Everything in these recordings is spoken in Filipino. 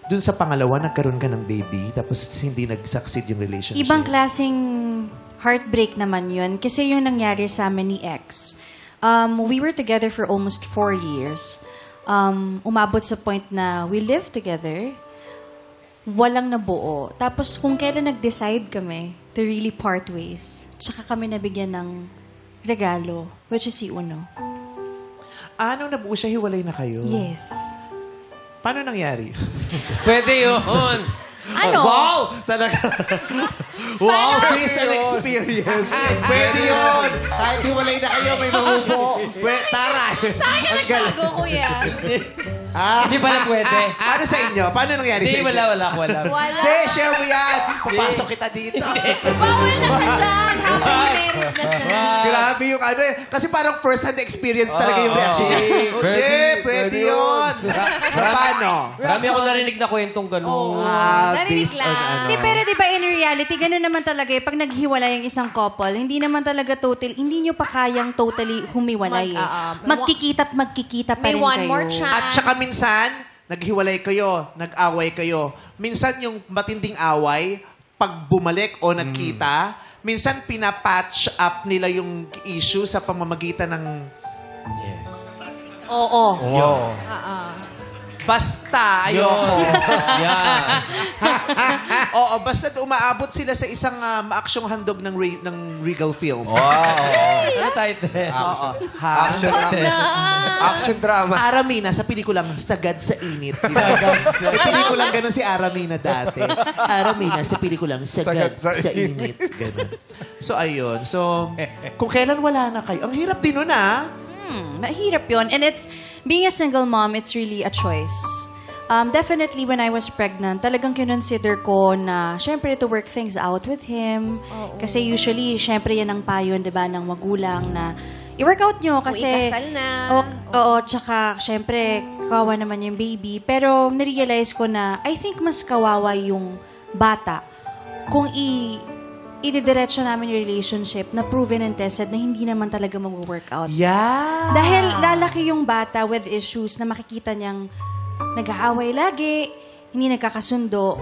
dun sa pangalawa, nagkaroon ka ng baby, tapos hindi nag-succeed yung relationship. Ibang klaseng heartbreak naman yun. Kasi yung nangyari sa amin ni ex, we were together for almost 4 years. Umabot sa point na we lived together, walang nabuo. Tapos kung kailan nag-decide kami to really part ways, tsaka kami nabigyan ng regalo, which is si Uno. Nung nabuo siya, hiwalay na kayo? Yes. Paano nangyari? Pwede yun. Ano? Wow! Talaga. Wow, based on experience. Pwede yun. Kahit hiwalay na kayo, may mahubo. Taray. Saan ka nagtago, kuya? Hindi pala pwede. Paano sa inyo? Paano nangyari sa Hindi, inyo? wala. Hindi, share mo yan. Papasok kita dito. Bawal na siya dyan. Happily married na siya. Grabe yung ano eh. Kasi parang first-hand experience talaga yung reaction niya. Hindi, pwede yun. Sa paano? Marami ako narinig na kwentong gano'n. Narinig Based on lang. ano. Hindi, pero di ba in reality, ganun naman talaga eh. Pag naghiwalay ang isang couple, hindi naman talaga hindi nyo pa kayang totally humiwalay eh. Magkikita pa May rin one kayo. more chance. At saka minsan, naghiwalay kayo, nag-away kayo. Minsan yung matinding away, pag bumalik o nagkita, minsan pinapatch up nila yung issue sa pamamagitan ng... Oo. Basta, ayoko. Yan. Oo, basta umaabot sila sa isang maaksyong handog ng Regal Film. Ano title? Oo. Action drama. Aramina sa pelikulang Sagad sa Init. May pelikulang ganun si Aramina dati. Aramina sa pelikulang Sagad sa Init. Ganun. So, ayun. So, kung kailan wala na kayo, ang hirap din nun Mahirap yun. And being a single mom, it's really a choice. Definitely, when I was pregnant, talagang kinonsider ko na, syempre, to work things out with him. Kasi usually, syempre, yan ang payo, di ba, ng magulang na i-work out nyo. Kasi, ikasal na. Oo, tsaka, syempre, kawawa naman yung baby. Pero, narealize ko na, I think mas kawawa yung bata kung ididiretso namin yung relationship na proven and tested na hindi naman talaga mag-work out. Yeah. Dahil lalaki yung bata with issues na makikita niyang nag-aaway lagi, hindi nagkakasundo.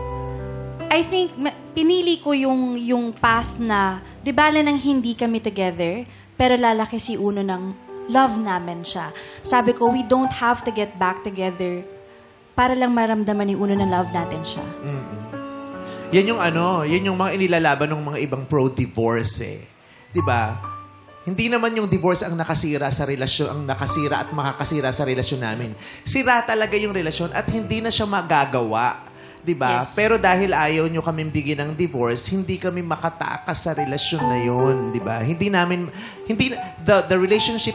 I think pinili ko yung path na, di bala nang hindi kami together, pero lalaki si Uno ng love namin siya. Sabi ko, we don't have to get back together para lang maramdaman ni Uno na love natin siya. Yan yung mga inilalaban ng mga ibang pro-divorce eh. 'Di ba? Hindi naman yung divorce ang nakasira sa relasyon, ang nakasira at makakasira sa relasyon namin. Sira talaga yung relasyon at hindi na siya magagawa. 'Di ba? Yes. Pero dahil ayaw nyo kaming bigyan ng divorce, hindi kami makatakas sa relasyon na yun, 'di ba? The relationship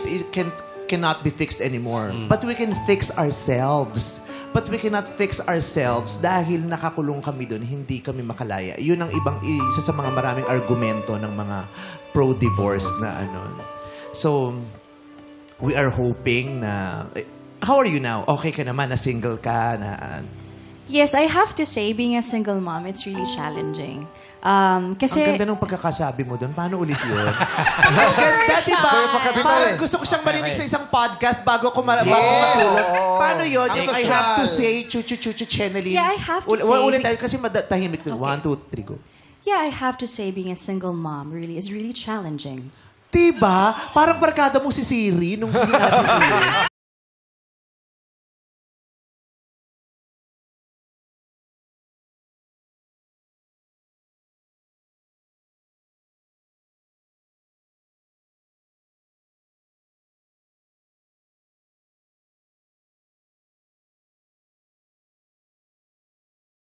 cannot be fixed anymore. But we can fix ourselves. But we cannot fix ourselves dahil nakakulong kami doon, hindi kami makalaya. Yun ang isa sa mga maraming argumento ng mga pro-divorce na ano. So, we are hoping na... How are you now? Okay ka naman na single ka na... Yes, I have to say, being a single mom, it's really challenging. Kasi... Ang ganda ng pagkakasabi mo doon. Paano ulit yun? Ang ganda, di ba? Parang gusto ko siyang marinig sa isang podcast bago ko matulog. Paano yun? I have to say, Cheneline. Yeah, I have to say. Ulit tayo kasi tahimik doon. 1, 2, 3, go. Yeah, I have to say, being a single mom is really challenging. Diba? Parang barkada mo si Siri nung sinabi ko.